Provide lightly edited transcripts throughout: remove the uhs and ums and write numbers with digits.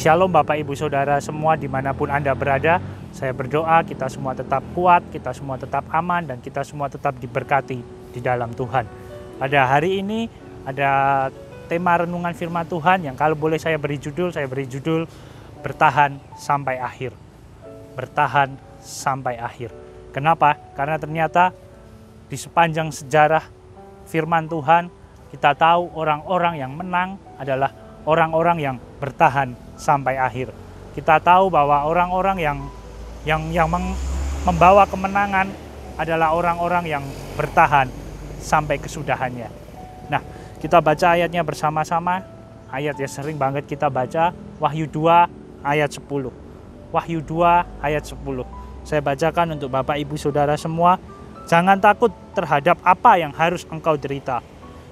Shalom Bapak Ibu Saudara semua dimanapun Anda berada. Saya berdoa kita semua tetap kuat, kita semua tetap aman, dan kita semua tetap diberkati di dalam Tuhan. Pada hari ini ada tema renungan firman Tuhan yang kalau boleh saya beri judul bertahan sampai akhir. Bertahan sampai akhir. Kenapa? Karena ternyata di sepanjang sejarah firman Tuhan kita tahu orang-orang yang menang adalah orang-orang yang bertahan sampai akhir. Kita tahu bahwa orang-orang yang membawa kemenangan adalah orang-orang yang bertahan sampai kesudahannya. Nah, kita baca ayatnya bersama-sama. Ayat yang sering banget kita baca, Wahyu 2 ayat 10. Wahyu 2 ayat 10. Saya bacakan untuk Bapak Ibu Saudara semua. Jangan takut terhadap apa yang harus engkau derita.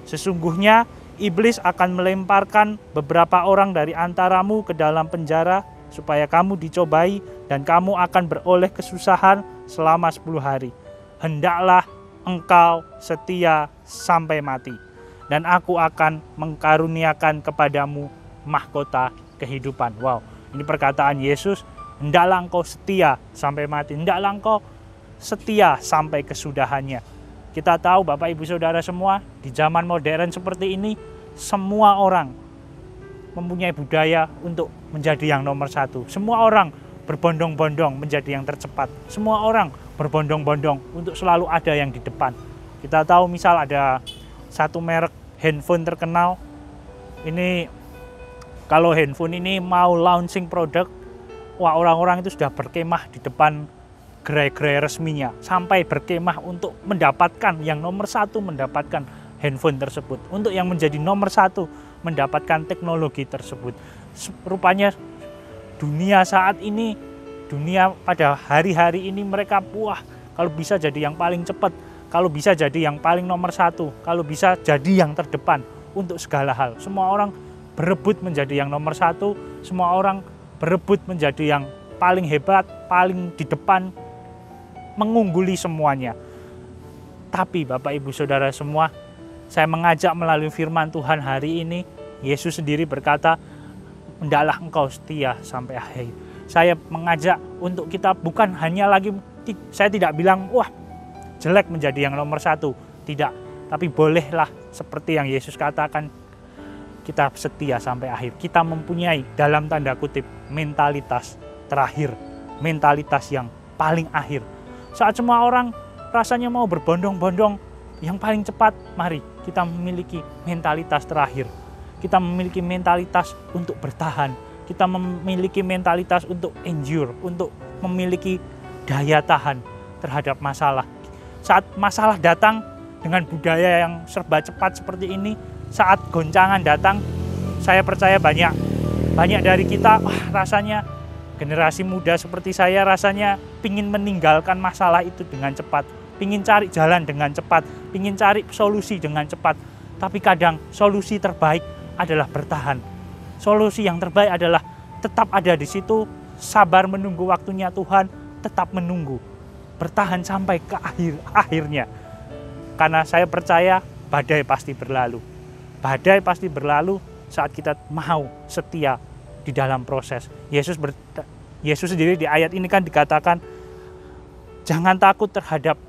Sesungguhnya iblis akan melemparkan beberapa orang dari antaramu ke dalam penjara supaya kamu dicobai dan kamu akan beroleh kesusahan selama 10 hari. Hendaklah engkau setia sampai mati, dan aku akan mengkaruniakan kepadamu mahkota kehidupan. Wow, ini perkataan Yesus. Hendaklah engkau setia sampai mati, hendaklah engkau setia sampai kesudahannya. Kita tahu Bapak Ibu Saudara semua, di zaman modern seperti ini, semua orang mempunyai budaya untuk menjadi yang nomor satu. Semua orang berbondong-bondong menjadi yang tercepat. Semua orang berbondong-bondong untuk selalu ada yang di depan. Kita tahu misal ada satu merek handphone terkenal. Ini kalau handphone ini mau launching produk, wah orang-orang itu sudah berkemah di depan gerai-gerai resminya, sampai berkemah untuk mendapatkan yang nomor satu, mendapatkan handphone tersebut, untuk yang menjadi nomor satu, mendapatkan teknologi tersebut. Rupanya dunia saat ini, dunia pada hari-hari ini mereka kalau bisa jadi yang paling cepat, kalau bisa jadi yang paling nomor satu, kalau bisa jadi yang terdepan untuk segala hal. Semua orang berebut menjadi yang nomor satu, semua orang berebut menjadi yang paling hebat, paling di depan, mengungguli semuanya. Tapi Bapak Ibu Saudara semua, saya mengajak melalui firman Tuhan hari ini, Yesus sendiri berkata, hendaklah engkau setia sampai akhir. Saya mengajak untuk kita bukan hanya lagi, saya tidak bilang, jelek menjadi yang nomor satu. Tidak, tapi bolehlah seperti yang Yesus katakan, kita setia sampai akhir. Kita mempunyai dalam tanda kutip mentalitas terakhir, mentalitas yang paling akhir. Saat semua orang rasanya mau berbondong-bondong yang paling cepat, mari kita memiliki mentalitas terakhir. Kita memiliki mentalitas untuk bertahan. Kita memiliki mentalitas untuk endure, untuk memiliki daya tahan terhadap masalah. Saat masalah datang dengan budaya yang serba cepat seperti ini, saat goncangan datang, saya percaya banyak dari kita, rasanya generasi muda seperti saya rasanya pingin meninggalkan masalah itu dengan cepat, pingin cari jalan dengan cepat, pingin cari solusi dengan cepat. Tapi kadang solusi terbaik adalah bertahan. Solusi yang terbaik adalah tetap ada di situ, sabar menunggu waktunya Tuhan, tetap menunggu, bertahan sampai ke akhirnya. Karena saya percaya badai pasti berlalu. Badai pasti berlalu saat kita mau setia di dalam proses. Yesus sendiri di ayat ini kan dikatakan, jangan takut terhadap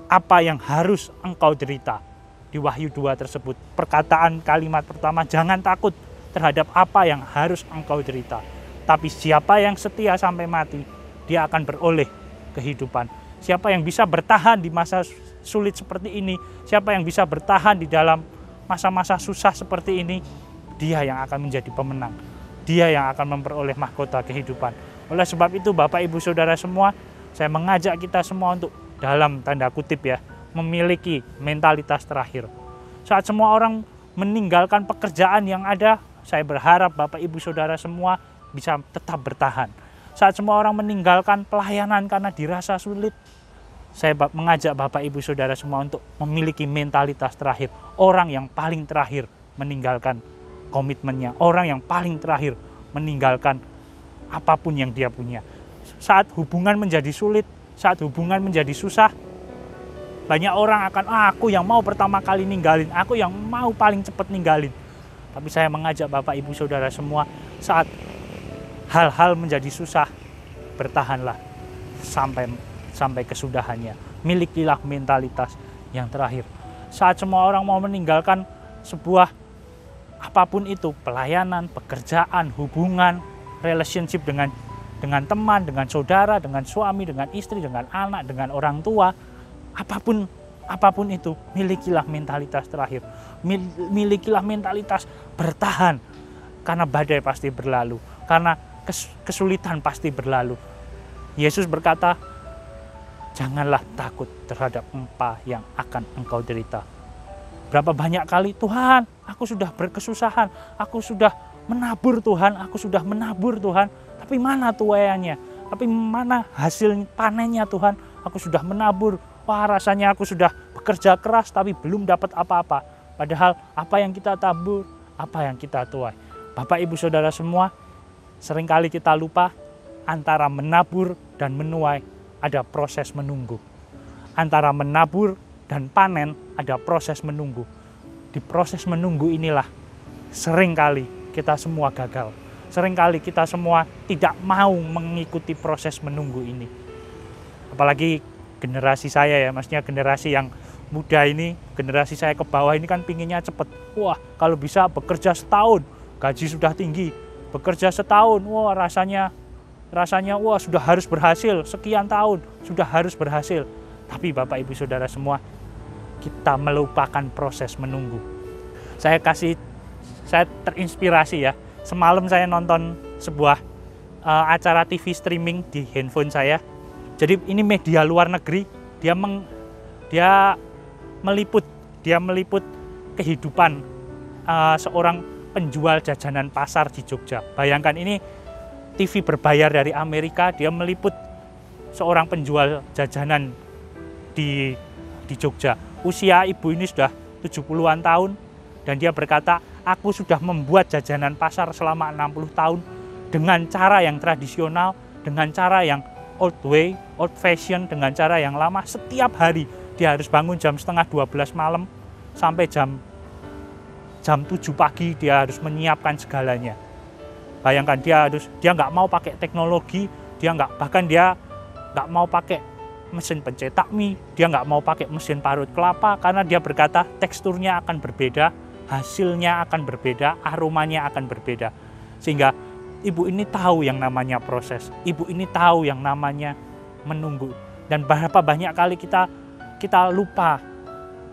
apa yang harus engkau derita. Di Wahyu 2 tersebut, perkataan kalimat pertama, jangan takut terhadap apa yang harus engkau derita. Tapi siapa yang setia sampai mati, dia akan beroleh kehidupan. Siapa yang bisa bertahan di masa sulit seperti ini, siapa yang bisa bertahan di dalam masa-masa susah seperti ini, dia yang akan menjadi pemenang. Dia yang akan memperoleh mahkota kehidupan. Oleh sebab itu Bapak Ibu Saudara semua, saya mengajak kita semua untuk dalam tanda kutip memiliki mentalitas terakhir. Saat semua orang meninggalkan pekerjaan yang ada, saya berharap Bapak Ibu Saudara semua bisa tetap bertahan. Saat semua orang meninggalkan pelayanan karena dirasa sulit, saya mengajak Bapak Ibu Saudara semua untuk memiliki mentalitas terakhir. Orang yang paling terakhir meninggalkan komitmennya. Orang yang paling terakhir meninggalkan apapun yang dia punya. Saat hubungan menjadi sulit, saat hubungan menjadi susah, banyak orang akan, aku yang mau pertama kali ninggalin, aku yang mau paling cepat ninggalin. Tapi saya mengajak Bapak Ibu Saudara semua, saat hal-hal menjadi susah, bertahanlah sampai kesudahannya. Milikilah mentalitas yang terakhir. Saat semua orang mau meninggalkan sebuah apapun itu, pelayanan, pekerjaan, hubungan, relationship dengan teman, dengan saudara, dengan suami, dengan istri, dengan anak, dengan orang tua, apapun itu, milikilah mentalitas terakhir. Milikilah mentalitas bertahan, karena badai pasti berlalu, karena kesulitan pasti berlalu. Yesus berkata, janganlah takut terhadap apa yang akan engkau derita. Berapa banyak kali, Tuhan, aku sudah berkesusahan, aku sudah menabur Tuhan, aku sudah menabur Tuhan, tapi mana tuaiannya? Tapi mana hasil panennya Tuhan? Aku sudah menabur, wah rasanya aku sudah bekerja keras tapi belum dapat apa-apa. Padahal apa yang kita tabur, apa yang kita tuai. Bapak Ibu Saudara semua, seringkali kita lupa antara menabur dan menuai ada proses menunggu. Antara menabur dan panen ada proses menunggu. Di proses menunggu inilah seringkali kita semua gagal. Seringkali kita semua tidak mau mengikuti proses menunggu ini. Apalagi generasi saya ya, maksudnya generasi yang muda ini, generasi saya ke bawah ini kan pinginnya cepet. Wah, kalau bisa bekerja setahun, gaji sudah tinggi. Bekerja setahun, wah rasanya wah sudah harus berhasil, sekian tahun sudah harus berhasil. Tapi Bapak Ibu Saudara semua, kita melupakan proses menunggu. Saya terinspirasi ya. Semalam saya nonton sebuah acara TV streaming di handphone saya. Jadi ini media luar negeri, dia meliput kehidupan seorang penjual jajanan pasar di Jogja. Bayangkan ini TV berbayar dari Amerika, dia meliput seorang penjual jajanan di Jogja. Usia ibu ini sudah 70-an tahun dan dia berkata, aku sudah membuat jajanan pasar selama 60 tahun dengan cara yang tradisional, dengan cara yang old fashion, dengan cara yang lama. Setiap hari dia harus bangun jam setengah 12 malam sampai jam 7 pagi dia harus menyiapkan segalanya. Bayangkan dia nggak mau pakai teknologi, dia nggak mau pakai mesin pencetak mie, dia nggak mau pakai mesin parut kelapa karena dia berkata teksturnya akan berbeda, hasilnya akan berbeda, aromanya akan berbeda. Sehingga ibu ini tahu yang namanya proses, ibu ini tahu yang namanya menunggu. Dan berapa banyak kali kita lupa,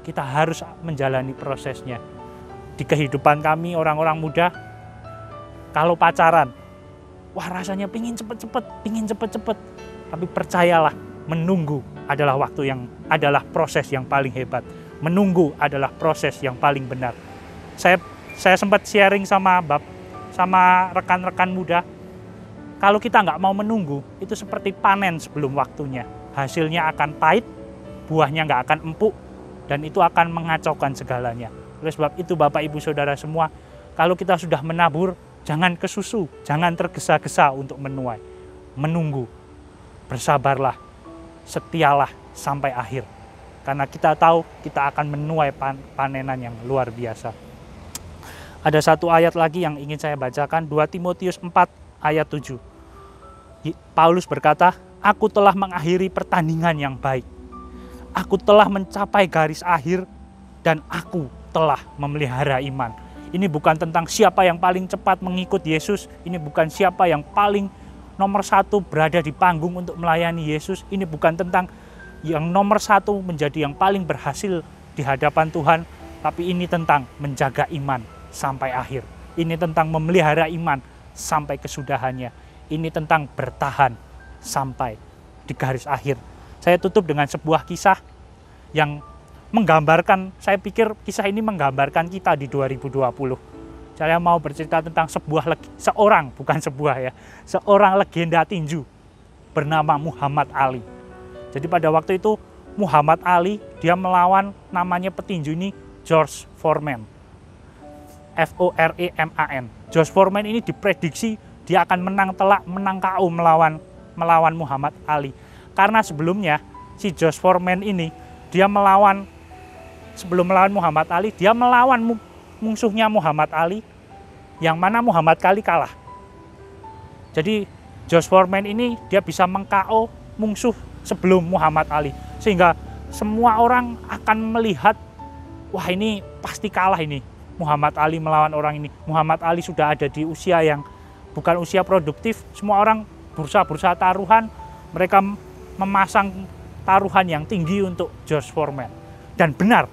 kita harus menjalani prosesnya. Di kehidupan kami orang-orang muda, kalau pacaran, wah rasanya pingin cepet-cepet. Tapi percayalah, menunggu adalah proses yang paling hebat. Menunggu adalah proses yang paling benar. Saya sempat sharing sama rekan-rekan muda, kalau kita nggak mau menunggu, itu seperti panen sebelum waktunya. Hasilnya akan pahit, buahnya nggak akan empuk, dan itu akan mengacaukan segalanya. Oleh sebab itu Bapak Ibu Saudara semua, kalau kita sudah menabur, jangan kesusu, jangan tergesa-gesa untuk menuai. Menunggu, bersabarlah, setialah sampai akhir. Karena kita tahu kita akan menuai panenan yang luar biasa. Ada satu ayat lagi yang ingin saya bacakan, 2 Timotius 4 ayat 7. Paulus berkata, aku telah mengakhiri pertandingan yang baik. Aku telah mencapai garis akhir dan aku telah memelihara iman. Ini bukan tentang siapa yang paling cepat mengikut Yesus. Ini bukan siapa yang paling nomor 1 berada di panggung untuk melayani Yesus. Ini bukan tentang yang nomor 1 menjadi yang paling berhasil di hadapan Tuhan. Tapi ini tentang menjaga iman sampai akhir. Ini tentang memelihara iman sampai kesudahannya. Ini tentang bertahan sampai di garis akhir. Saya tutup dengan sebuah kisah yang menggambarkan, saya pikir kisah ini menggambarkan kita di 2020. Saya mau bercerita tentang seorang legenda tinju bernama Muhammad Ali. Jadi pada waktu itu Muhammad Ali, dia melawan namanya petinju ini George Foreman. Foreman. George Foreman ini diprediksi dia akan menang telak, menang KO melawan Muhammad Ali. Karena sebelumnya si George Foreman ini sebelum melawan Muhammad Ali, dia melawan musuhnya Muhammad Ali, yang mana Muhammad Ali kalah. Jadi George Foreman ini dia bisa meng-KO musuh sebelum Muhammad Ali, sehingga semua orang akan melihat, wah ini pasti kalah ini Muhammad Ali melawan orang ini. Muhammad Ali sudah ada di usia yang bukan usia produktif. Semua orang bursa-bursa taruhan, mereka memasang taruhan yang tinggi untuk George Foreman. Dan benar,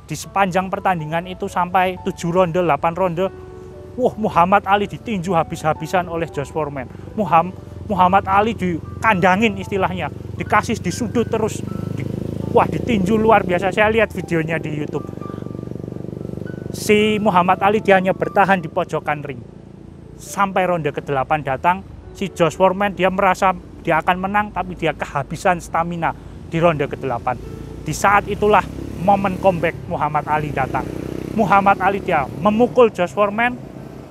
di sepanjang pertandingan itu sampai 7 ronde, 8 ronde, wah Muhammad Ali ditinju habis-habisan oleh George Foreman. Muhammad Ali dikandangin istilahnya, dikasih di sudut terus. Wah ditinju luar biasa, saya lihat videonya di YouTube. Si Muhammad Ali dia hanya bertahan di pojokan ring. Sampai ronde ke-8 datang, si George Foreman dia merasa dia akan menang, tapi dia kehabisan stamina di ronde ke-8. Di saat itulah momen comeback Muhammad Ali datang. Muhammad Ali dia memukul George Foreman,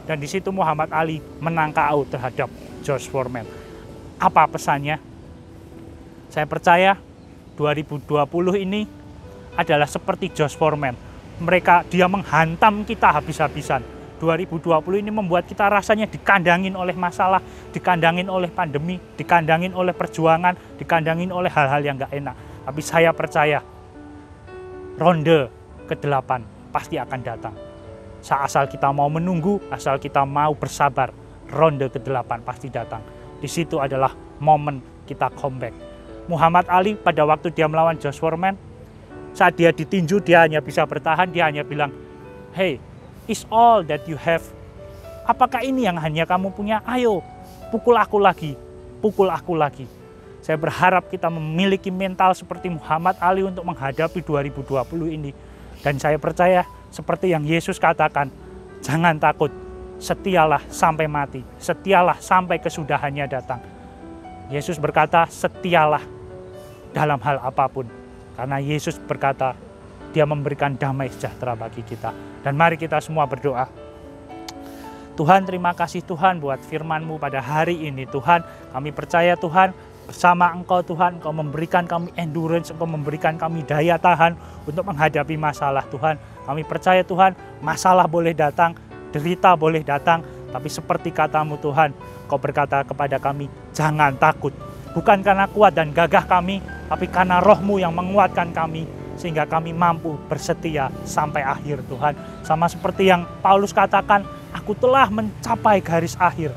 dan di situ Muhammad Ali menang KO terhadap George Foreman. Apa pesannya? Saya percaya 2020 ini adalah seperti George Foreman. Dia menghantam kita habis-habisan. 2020 ini membuat kita rasanya dikandangin oleh masalah, dikandangin oleh pandemi, dikandangin oleh perjuangan, dikandangin oleh hal-hal yang gak enak. Tapi saya percaya ronde ke-8 pasti akan datang. Asal kita mau menunggu, asal kita mau bersabar, ronde ke-8 pasti datang. Di situ adalah momen kita comeback. Muhammad Ali pada waktu dia melawan George Foreman, saat dia ditinju dia hanya bisa bertahan, dia hanya bilang, "Hey, is all that you have. Apakah ini yang hanya kamu punya? Ayo, pukul aku lagi, pukul aku lagi." Saya berharap kita memiliki mental seperti Muhammad Ali untuk menghadapi 2020 ini. Dan saya percaya seperti yang Yesus katakan, jangan takut, setialah sampai mati, setialah sampai kesudahannya datang. Yesus berkata, setialah dalam hal apapun. Karena Yesus berkata, dia memberikan damai sejahtera bagi kita. Dan mari kita semua berdoa. Tuhan, terima kasih Tuhan buat firman-Mu pada hari ini. Tuhan, kami percaya Tuhan, bersama Engkau Tuhan, Engkau memberikan kami endurance, Engkau memberikan kami daya tahan untuk menghadapi masalah Tuhan. Kami percaya Tuhan, masalah boleh datang, derita boleh datang, tapi seperti kata-Mu Tuhan, Engkau berkata kepada kami, jangan takut. Bukan karena kuat dan gagah kami, tapi karena Roh-Mu yang menguatkan kami, sehingga kami mampu bersetia sampai akhir Tuhan. Sama seperti yang Paulus katakan, aku telah mencapai garis akhir.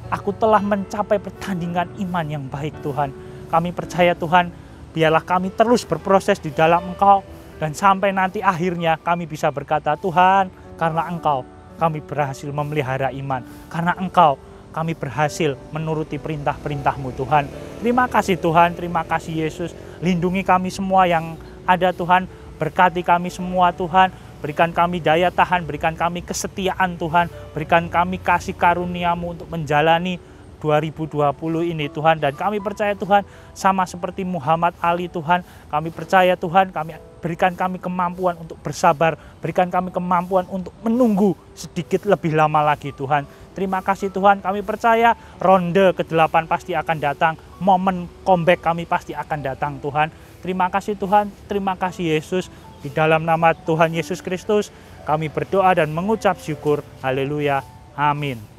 Aku telah mencapai pertandingan iman yang baik Tuhan. Kami percaya Tuhan, biarlah kami terus berproses di dalam Engkau. Dan sampai nanti akhirnya kami bisa berkata, Tuhan, karena Engkau kami berhasil memelihara iman. Karena Engkau kami berhasil menuruti perintah-perintah-Mu Tuhan. Terima kasih Tuhan, terima kasih Yesus. Lindungi kami semua yang ada Tuhan. Berkati kami semua Tuhan. Berikan kami daya tahan, berikan kami kesetiaan Tuhan, berikan kami kasih karunia-Mu untuk menjalani 2020 ini Tuhan. Dan kami percaya Tuhan, sama seperti Muhammad Ali Tuhan, kami percaya Tuhan, berikan kami kemampuan untuk bersabar, berikan kami kemampuan untuk menunggu sedikit lebih lama lagi Tuhan. Terima kasih Tuhan, kami percaya ronde ke-8 pasti akan datang, momen comeback kami pasti akan datang Tuhan. Terima kasih Tuhan, terima kasih Yesus. Di dalam nama Tuhan Yesus Kristus, kami berdoa dan mengucap syukur. Haleluya. Amin.